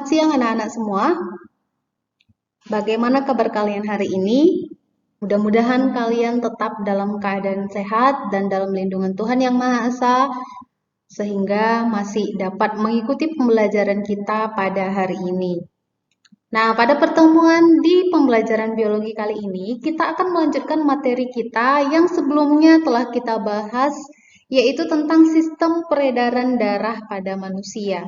Selamat siang anak-anak semua. Bagaimana kabar kalian hari ini? Mudah-mudahan kalian tetap dalam keadaan sehat dan dalam lindungan Tuhan Yang Maha Esa, sehingga masih dapat mengikuti pembelajaran kita pada hari ini. Nah, pada pertemuan di pembelajaran biologi kali ini, kita akan melanjutkan materi kita yang sebelumnya telah kita bahas, yaitu tentang sistem peredaran darah pada manusia.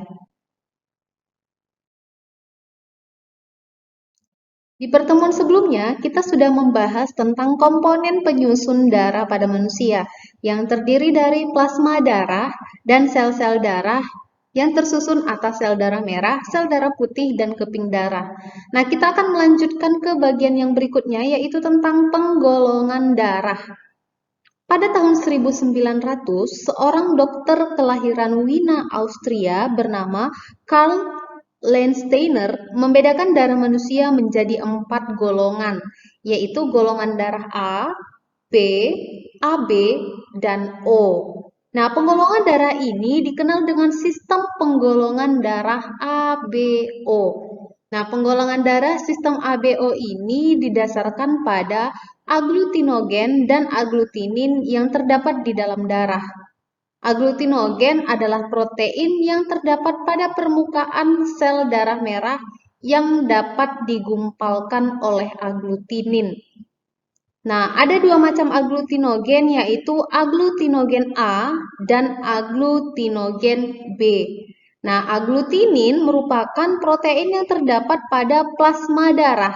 Di pertemuan sebelumnya, kita sudah membahas tentang komponen penyusun darah pada manusia yang terdiri dari plasma darah dan sel-sel darah yang tersusun atas sel darah merah, sel darah putih, dan keping darah. Nah, kita akan melanjutkan ke bagian yang berikutnya, yaitu tentang penggolongan darah. Pada tahun 1900, seorang dokter kelahiran Wiener, Austria bernama Karl Landsteiner membedakan darah manusia menjadi 4 golongan, yaitu golongan darah A, B, AB, dan O. Nah, penggolongan darah ini dikenal dengan sistem penggolongan darah ABO. Nah, penggolongan darah sistem ABO ini didasarkan pada agglutinogen dan agglutinin yang terdapat di dalam darah. Agglutinogen adalah protein yang terdapat pada permukaan sel darah merah yang dapat digumpalkan oleh agglutinin. Nah, ada 2 macam agglutinogen, yaitu agglutinogen A dan agglutinogen B. Nah, agglutinin merupakan protein yang terdapat pada plasma darah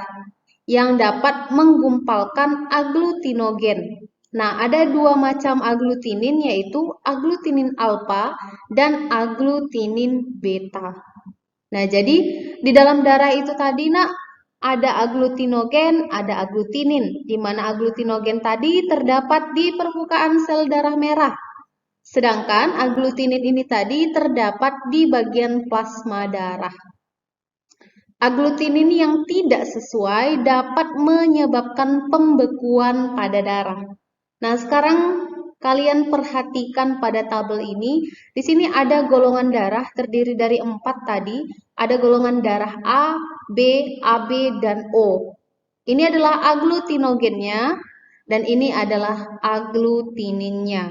yang dapat menggumpalkan agglutinogen. Nah, ada 2 macam agglutinin, yaitu agglutinin alfa dan agglutinin beta. Nah, jadi di dalam darah itu tadi, Nak, ada agglutinogen, ada agglutinin, di mana agglutinogen tadi terdapat di permukaan sel darah merah. Sedangkan agglutinin ini tadi terdapat di bagian plasma darah. Agglutinin yang tidak sesuai dapat menyebabkan pembekuan pada darah. Nah, sekarang kalian perhatikan pada tabel ini. Di sini ada golongan darah terdiri dari 4 tadi. Ada golongan darah A, B, AB, dan O. Ini adalah agglutinogennya dan ini adalah agglutininnya.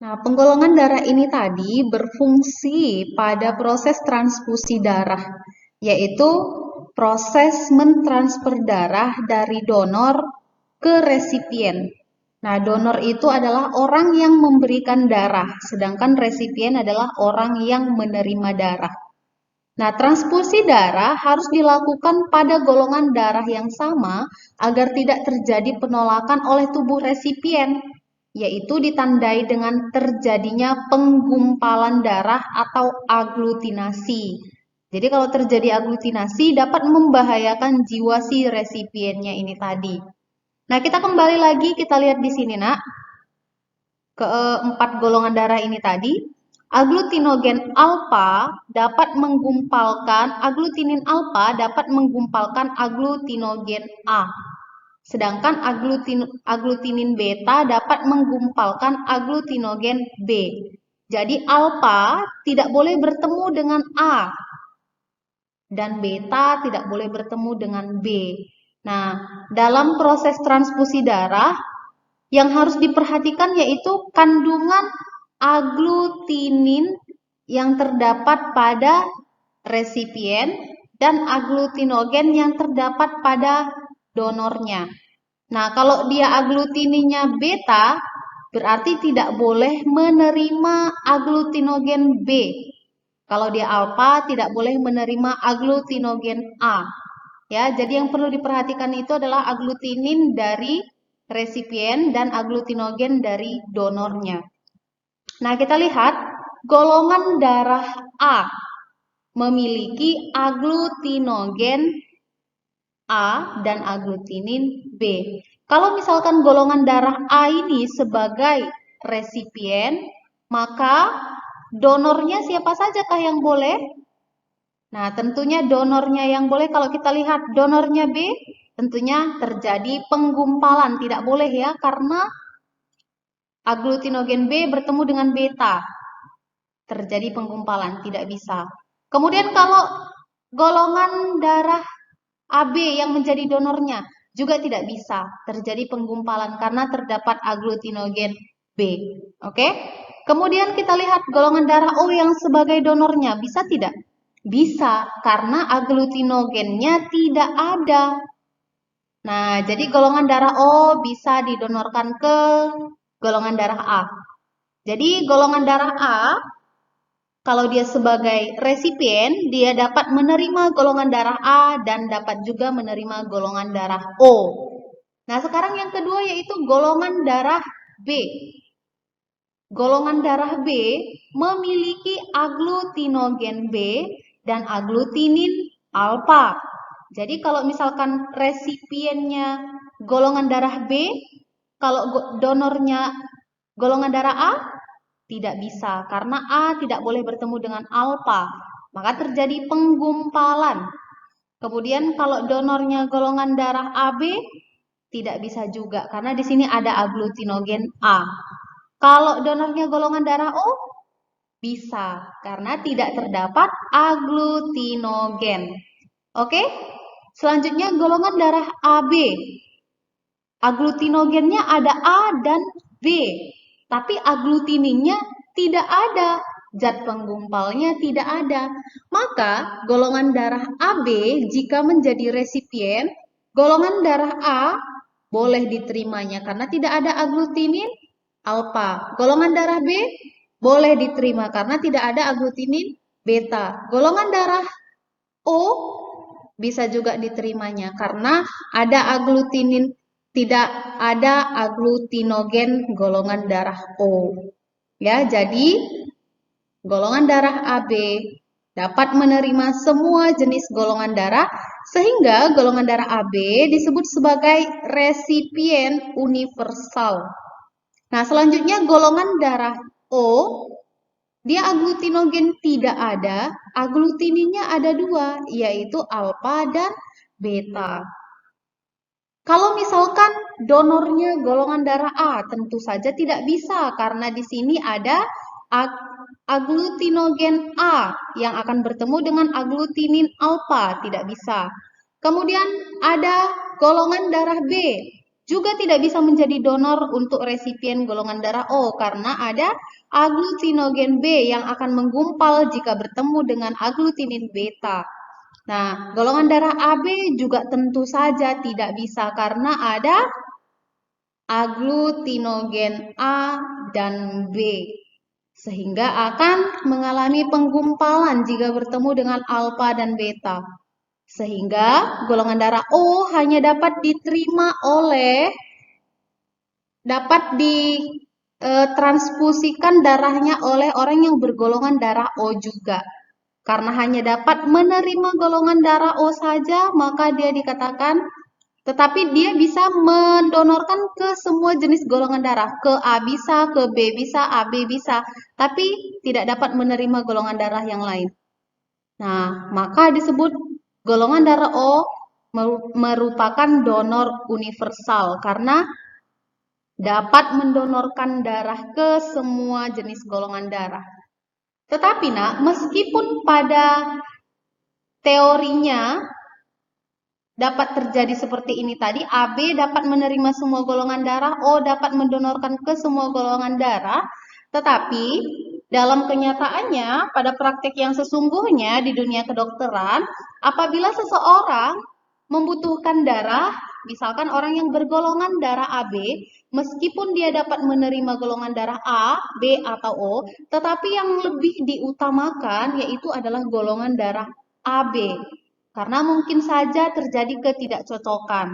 Nah, penggolongan darah ini tadi berfungsi pada proses transfusi darah, yaitu proses mentransfer darah dari donor ke resipien. Nah, donor itu adalah orang yang memberikan darah, sedangkan resipien adalah orang yang menerima darah. Nah, transfusi darah harus dilakukan pada golongan darah yang sama agar tidak terjadi penolakan oleh tubuh resipien, yaitu ditandai dengan terjadinya penggumpalan darah atau aglutinasi. Jadi kalau terjadi aglutinasi dapat membahayakan jiwa si resipiennya ini tadi. Nah, kita kembali lagi, kita lihat di sini, Nak. Keempat golongan darah ini tadi, agglutinogen alfa dapat menggumpalkan, agglutinin alfa dapat menggumpalkan agglutinogen A. Sedangkan agglutinin beta dapat menggumpalkan agglutinogen B. Jadi alfa tidak boleh bertemu dengan A dan beta tidak boleh bertemu dengan B. Nah, dalam proses transfusi darah yang harus diperhatikan yaitu kandungan agglutinin yang terdapat pada resipien dan agglutinogen yang terdapat pada donornya. Nah, kalau dia agglutininya beta, berarti tidak boleh menerima agglutinogen B. Kalau dia alfa, tidak boleh menerima agglutinogen A. Ya, jadi yang perlu diperhatikan itu adalah agglutinin dari resipien dan agglutinogen dari donornya. Nah, kita lihat golongan darah A memiliki agglutinogen A dan agglutinin B. Kalau misalkan golongan darah A ini sebagai resipien, maka donornya siapa sajakah yang boleh? Nah, tentunya donornya yang boleh, kalau kita lihat donornya B, tentunya terjadi penggumpalan. Tidak boleh ya, karena agglutinogen B bertemu dengan beta. terjadi penggumpalan, tidak bisa. Kemudian kalau golongan darah AB yang menjadi donornya juga tidak bisa terjadi penggumpalan karena terdapat aglutinogen B. Oke? Kemudian kita lihat golongan darah O yang sebagai donornya bisa tidak? Bisa karena aglutinogennya tidak ada. Nah, jadi golongan darah O bisa didonorkan ke golongan darah A. Jadi golongan darah A, kalau dia sebagai resipien, dia dapat menerima golongan darah A dan dapat juga menerima golongan darah O. Nah, sekarang yang kedua yaitu golongan darah B. Golongan darah B memiliki aglutinogen B dan aglutinin alfa. Jadi kalau misalkan resipiennya golongan darah B, kalau donornya golongan darah A, tidak bisa karena A tidak boleh bertemu dengan alfa, maka terjadi penggumpalan. Kemudian kalau donornya golongan darah AB, tidak bisa juga karena di sini ada aglutinogen A. Kalau donornya golongan darah O, bisa karena tidak terdapat aglutinogen. Oke? Selanjutnya golongan darah AB. Aglutinogennya ada A dan B, tapi aglutininnya tidak ada. Zat penggumpalnya tidak ada. Maka golongan darah AB jika menjadi resipien, golongan darah A boleh diterimanya karena tidak ada aglutinin alfa. Golongan darah B boleh diterima karena tidak ada aglutinin beta. Golongan darah O bisa juga diterimanya karena ada aglutinin, tidak ada aglutinogen golongan darah O. Ya, jadi golongan darah AB dapat menerima semua jenis golongan darah sehingga golongan darah AB disebut sebagai resipien universal. Nah, selanjutnya golongan darah O, dia aglutinogen tidak ada, aglutininnya ada dua, yaitu alfa dan beta. Kalau misalkan donornya golongan darah A, tentu saja tidak bisa karena di sini ada aglutinogen A yang akan bertemu dengan aglutinin alfa, tidak bisa. Kemudian ada golongan darah B, juga tidak bisa menjadi donor untuk resipien golongan darah O karena ada aglutinogen B yang akan menggumpal jika bertemu dengan aglutinin beta. Nah, golongan darah AB juga tentu saja tidak bisa karena ada aglutinogen A dan B. Sehingga akan mengalami penggumpalan jika bertemu dengan alfa dan beta. Sehingga golongan darah O hanya dapat diterima dapat ditransfusikan darahnya oleh orang yang bergolongan darah O juga. Karena hanya dapat menerima golongan darah O saja, maka dia dikatakan, tetapi dia bisa mendonorkan ke semua jenis golongan darah. Ke A bisa, ke B bisa, AB bisa, tapi tidak dapat menerima golongan darah yang lain. Nah, maka disebut golongan darah O merupakan donor universal karena dapat mendonorkan darah ke semua jenis golongan darah. Tetapi nak, meskipun pada teorinya dapat terjadi seperti ini tadi, AB dapat menerima semua golongan darah, O dapat mendonorkan ke semua golongan darah, tetapi dalam kenyataannya pada praktik yang sesungguhnya di dunia kedokteran, apabila seseorang membutuhkan darah, misalkan orang yang bergolongan darah AB, meskipun dia dapat menerima golongan darah A, B, atau O, tetapi yang lebih diutamakan yaitu adalah golongan darah AB. Karena mungkin saja terjadi ketidakcocokan.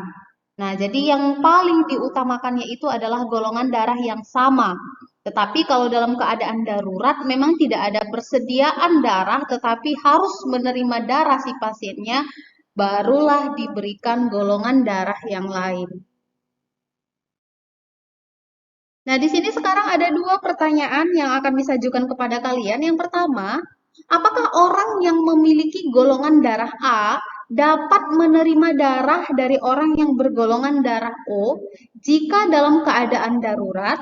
Nah, jadi yang paling diutamakannya itu adalah golongan darah yang sama. Tetapi kalau dalam keadaan darurat memang tidak ada persediaan darah, tetapi harus menerima darah si pasiennya, barulah diberikan golongan darah yang lain. Nah, di sini sekarang ada dua pertanyaan yang akan disajukan kepada kalian. Yang pertama, apakah orang yang memiliki golongan darah A dapat menerima darah dari orang yang bergolongan darah O jika dalam keadaan darurat?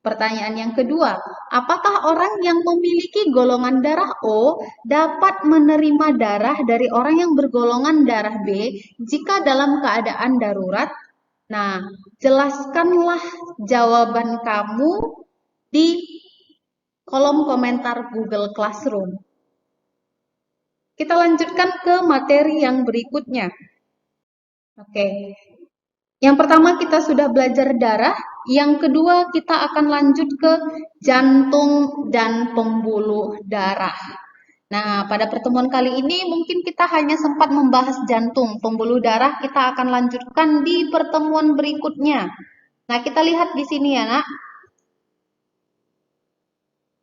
Pertanyaan yang kedua, apakah orang yang memiliki golongan darah O dapat menerima darah dari orang yang bergolongan darah B jika dalam keadaan darurat? Nah, jelaskanlah jawaban kamu di kolom komentar Google Classroom. Kita lanjutkan ke materi yang berikutnya. Oke. Yang pertama kita sudah belajar darah, yang kedua kita akan lanjut ke jantung dan pembuluh darah. Nah, pada pertemuan kali ini mungkin kita hanya sempat membahas jantung, pembuluh darah kita akan lanjutkan di pertemuan berikutnya. Nah, kita lihat di sini ya, Nak.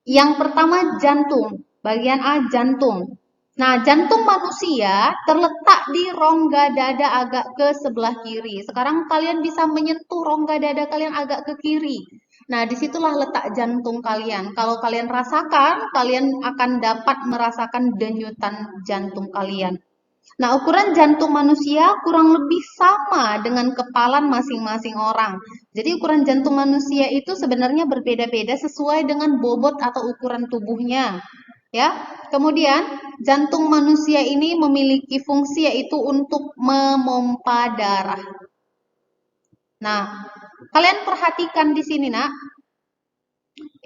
Yang pertama jantung, bagian A jantung. Nah, jantung manusia terletak di rongga dada agak ke sebelah kiri. Sekarang kalian bisa menyentuh rongga dada kalian agak ke kiri. Nah, disitulah letak jantung kalian. Kalau kalian rasakan, kalian akan dapat merasakan denyutan jantung kalian. Nah, ukuran jantung manusia kurang lebih sama dengan kepalan masing-masing orang. Jadi, ukuran jantung manusia itu sebenarnya berbeda-beda sesuai dengan bobot atau ukuran tubuhnya. Ya, kemudian jantung manusia ini memiliki fungsi yaitu untuk memompa darah. Nah, kalian perhatikan di sini, Nak.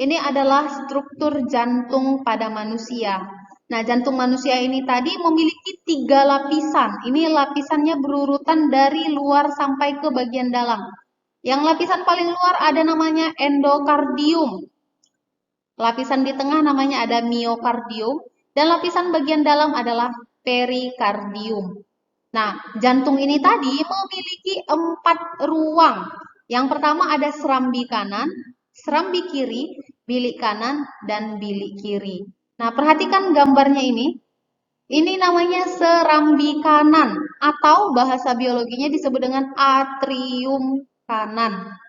Ini adalah struktur jantung pada manusia. Nah, jantung manusia ini tadi memiliki 3 lapisan. Ini lapisannya berurutan dari luar sampai ke bagian dalam. Yang lapisan paling luar ada namanya endokardium. Lapisan di tengah namanya ada miokardium, dan lapisan bagian dalam adalah perikardium. Nah, jantung ini tadi memiliki 4 ruang. Yang pertama ada serambi kanan, serambi kiri, bilik kanan, dan bilik kiri. Nah, perhatikan gambarnya ini. Ini namanya serambi kanan, atau bahasa biologinya disebut dengan atrium kanan.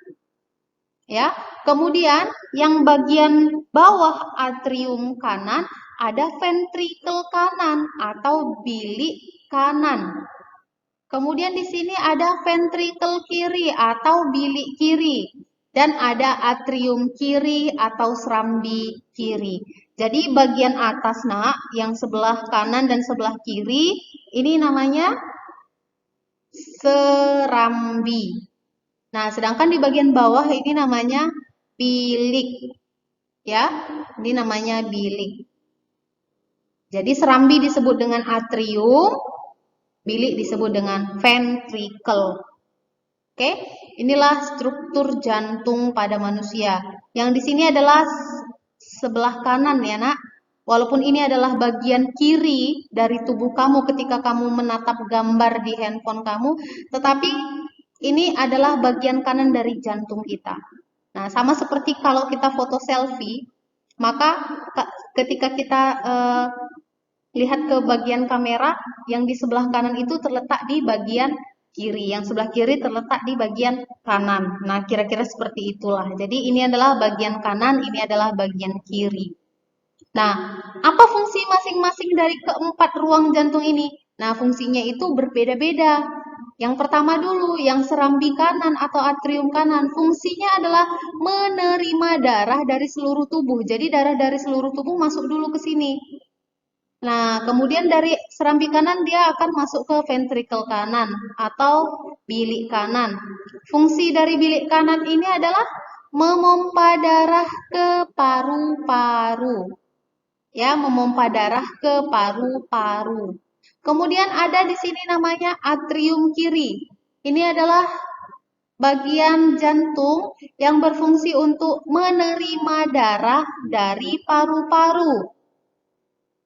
Ya, kemudian yang bagian bawah atrium kanan ada ventrikel kanan atau bilik kanan. Kemudian di sini ada ventrikel kiri atau bilik kiri dan ada atrium kiri atau serambi kiri. Jadi bagian atas, Nak, yang sebelah kanan dan sebelah kiri ini namanya serambi. Nah, sedangkan di bagian bawah ini namanya bilik. Ya, ini namanya bilik. Jadi serambi disebut dengan atrium, bilik disebut dengan ventricle. Oke, inilah struktur jantung pada manusia. Yang di sini adalah sebelah kanan ya, Nak. Walaupun ini adalah bagian kiri dari tubuh kamu ketika kamu menatap gambar di handphone kamu, tetapi ini adalah bagian kanan dari jantung kita. Nah, sama seperti kalau kita foto selfie, maka ketika kita lihat ke bagian kamera, yang di sebelah kanan itu terletak di bagian kiri, yang sebelah kiri terletak di bagian kanan. Nah, kira-kira seperti itulah. Jadi ini adalah bagian kanan, ini adalah bagian kiri. Nah, apa fungsi masing-masing dari keempat ruang jantung ini? Nah, fungsinya itu berbeda-beda. Yang pertama dulu, yang serambi kanan atau atrium kanan, fungsinya adalah menerima darah dari seluruh tubuh. Jadi darah dari seluruh tubuh masuk dulu ke sini. Nah, kemudian dari serambi kanan dia akan masuk ke ventrikel kanan atau bilik kanan. Fungsi dari bilik kanan ini adalah memompa darah ke paru-paru. Ya, memompa darah ke paru-paru. Kemudian ada di sini namanya atrium kiri. Ini adalah bagian jantung yang berfungsi untuk menerima darah dari paru-paru.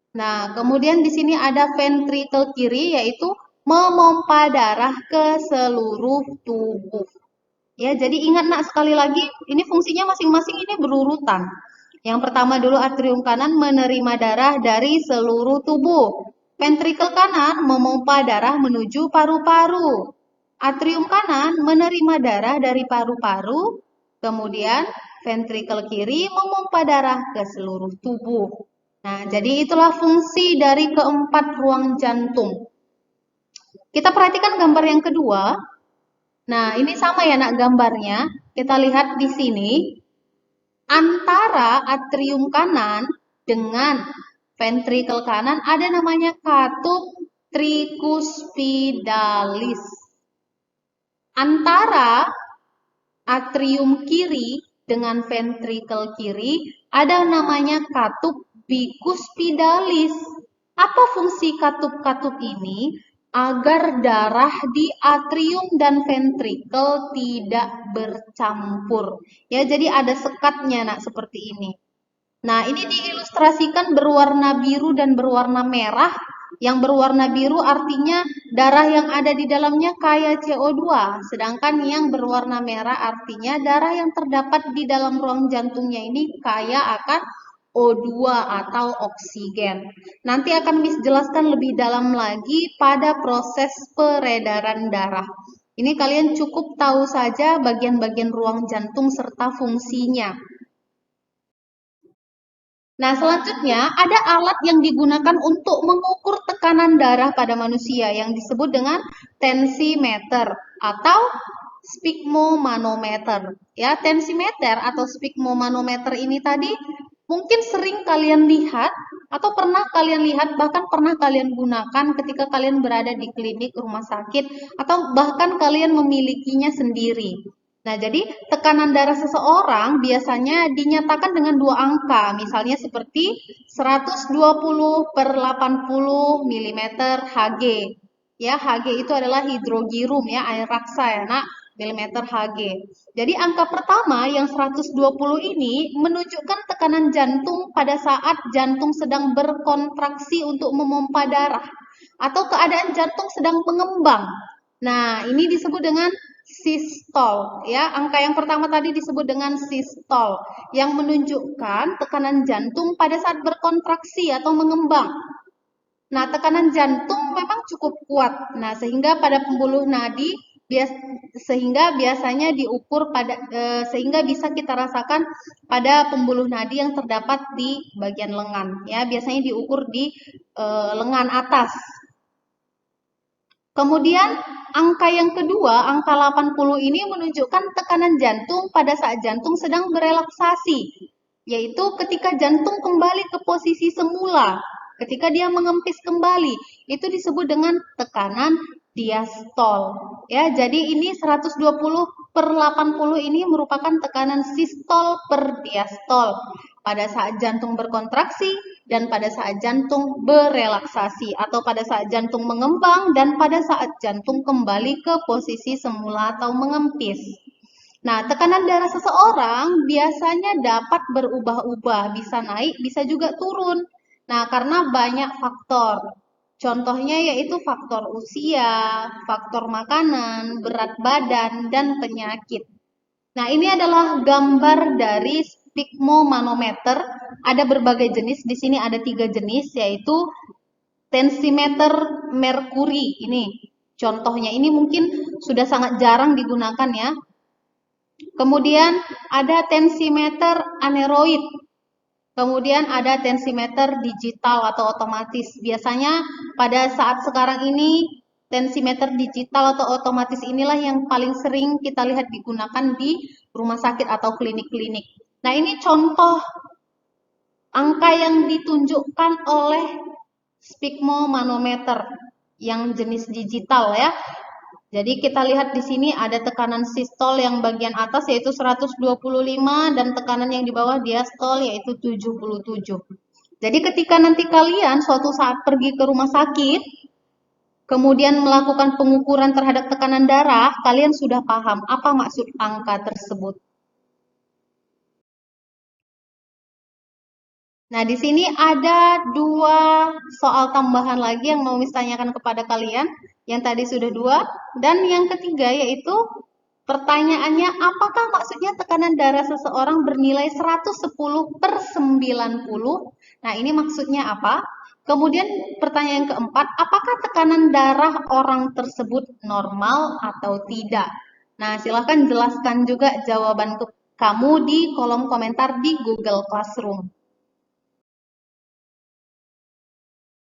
Nah, kemudian di sini ada ventrikel kiri yaitu memompa darah ke seluruh tubuh. Ya, jadi ingat, Nak, sekali lagi ini fungsinya masing-masing ini berurutan. Yang pertama dulu atrium kanan menerima darah dari seluruh tubuh. Ventrikel kanan memompa darah menuju paru-paru. Atrium kanan menerima darah dari paru-paru. Kemudian ventrikel kiri memompa darah ke seluruh tubuh. Nah, jadi itulah fungsi dari keempat ruang jantung. Kita perhatikan gambar yang kedua. Nah, ini sama ya, Nak, gambarnya. Kita lihat di sini. Antara atrium kanan dengan ventrikel kanan ada namanya katup trikuspidalis. Antara atrium kiri dengan ventrikel kiri ada namanya katup bikuspidalis. Apa fungsi katup-katup ini? Agar darah di atrium dan ventrikel tidak bercampur. Ya, jadi ada sekatnya, nak, seperti ini. Nah, ini diilustrasikan berwarna biru dan berwarna merah. Yang berwarna biru artinya darah yang ada di dalamnya kaya CO2, sedangkan yang berwarna merah artinya darah yang terdapat di dalam ruang jantungnya ini kaya akan O2 atau oksigen. Nanti akan dijelaskan lebih dalam lagi pada proses peredaran darah. Ini kalian cukup tahu saja bagian-bagian ruang jantung serta fungsinya. Nah, selanjutnya ada alat yang digunakan untuk mengukur tekanan darah pada manusia yang disebut dengan tensimeter atau sphygmomanometer. Ya, tensimeter atau sphygmomanometer ini tadi mungkin sering kalian lihat atau pernah kalian lihat, bahkan pernah kalian gunakan ketika kalian berada di klinik, rumah sakit, atau bahkan kalian memilikinya sendiri. Nah, jadi tekanan darah seseorang biasanya dinyatakan dengan dua angka, misalnya seperti 120/80 mm Hg. Ya, Hg itu adalah hidrogirum ya, air raksa ya, Nak, milimeter Hg. Jadi angka pertama yang 120 ini menunjukkan tekanan jantung pada saat jantung sedang berkontraksi untuk memompa darah atau keadaan jantung sedang mengembang. Nah, ini disebut dengan sistol ya. Angka yang pertama tadi disebut dengan sistol yang menunjukkan tekanan jantung pada saat berkontraksi atau mengembang. Nah, tekanan jantung memang cukup kuat. Nah, sehingga pada pembuluh nadi sehingga biasanya diukur pada sehingga bisa kita rasakan pada pembuluh nadi yang terdapat di bagian lengan ya. Biasanya diukur di lengan atas. Kemudian angka yang kedua, angka 80 ini menunjukkan tekanan jantung pada saat jantung sedang berelaksasi, yaitu ketika jantung kembali ke posisi semula, ketika dia mengempis kembali, itu disebut dengan tekanan diastol. Ya, jadi ini 120/80 ini merupakan tekanan sistol per diastol pada saat jantung berkontraksi dan pada saat jantung berelaksasi atau pada saat jantung mengembang dan pada saat jantung kembali ke posisi semula atau mengempis. Nah, tekanan darah seseorang biasanya dapat berubah-ubah, bisa naik, bisa juga turun. Nah, karena banyak faktor. Contohnya yaitu faktor usia, faktor makanan, berat badan, dan penyakit. Nah, ini adalah gambar dari sphygmomanometer. Ada berbagai jenis. Di sini ada 3 jenis, yaitu tensimeter merkuri. Ini contohnya. Ini mungkin sudah sangat jarang digunakan ya. Kemudian ada tensimeter aneroid. Kemudian ada tensimeter digital atau otomatis. Biasanya pada saat sekarang ini tensimeter digital atau otomatis inilah yang paling sering kita lihat digunakan di rumah sakit atau klinik-klinik. Nah, ini contoh angka yang ditunjukkan oleh sphygmomanometer yang jenis digital ya. Jadi kita lihat di sini ada tekanan sistol yang bagian atas yaitu 125 dan tekanan yang di bawah diastol yaitu 77. Jadi ketika nanti kalian suatu saat pergi ke rumah sakit, kemudian melakukan pengukuran terhadap tekanan darah, kalian sudah paham apa maksud angka tersebut. Nah, di sini ada 2 soal tambahan lagi yang mau tanyakan kepada kalian. Yang tadi sudah 2. Dan yang ketiga yaitu pertanyaannya, apakah maksudnya tekanan darah seseorang bernilai 110/90? Nah, ini maksudnya apa? Kemudian pertanyaan yang keempat, apakah tekanan darah orang tersebut normal atau tidak? Nah, silahkan jelaskan juga jawaban kamu di kolom komentar di Google Classroom.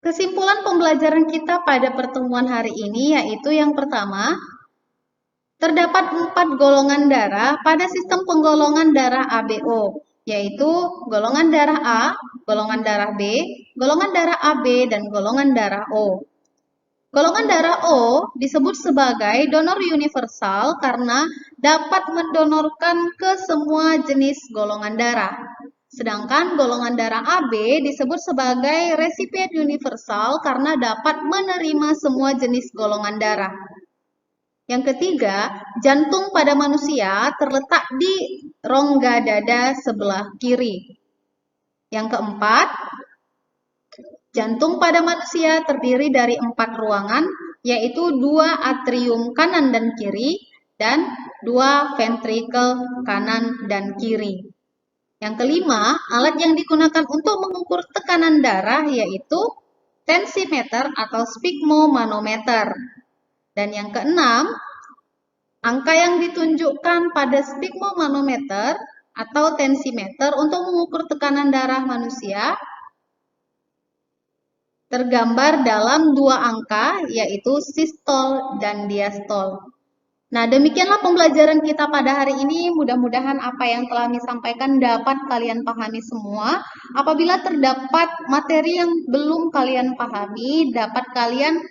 Kesimpulan pembelajaran kita pada pertemuan hari ini yaitu yang pertama, terdapat 4 golongan darah pada sistem penggolongan darah ABO. yaitu golongan darah A, golongan darah B, golongan darah AB, dan golongan darah O. Golongan darah O disebut sebagai donor universal karena dapat mendonorkan ke semua jenis golongan darah. Sedangkan golongan darah AB disebut sebagai resipien universal karena dapat menerima semua jenis golongan darah. Yang ketiga, jantung pada manusia terletak di rongga dada sebelah kiri. Yang keempat, jantung pada manusia terdiri dari 4 ruangan, yaitu 2 atrium kanan dan kiri, dan 2 ventrikel kanan dan kiri. Yang kelima, alat yang digunakan untuk mengukur tekanan darah yaitu tensimeter atau sphygmomanometer. Dan yang keenam, angka yang ditunjukkan pada sphygmomanometer atau tensimeter untuk mengukur tekanan darah manusia tergambar dalam 2 angka yaitu sistol dan diastol. Nah, demikianlah pembelajaran kita pada hari ini. Mudah-mudahan apa yang telah kami sampaikan dapat kalian pahami semua. Apabila terdapat materi yang belum kalian pahami, dapat kalian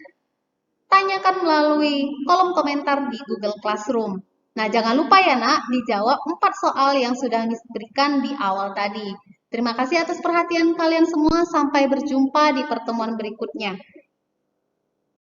tanyakan melalui kolom komentar di Google Classroom. Nah, jangan lupa ya nak, dijawab 4 soal yang sudah diberikan di awal tadi. Terima kasih atas perhatian kalian semua. Sampai berjumpa di pertemuan berikutnya.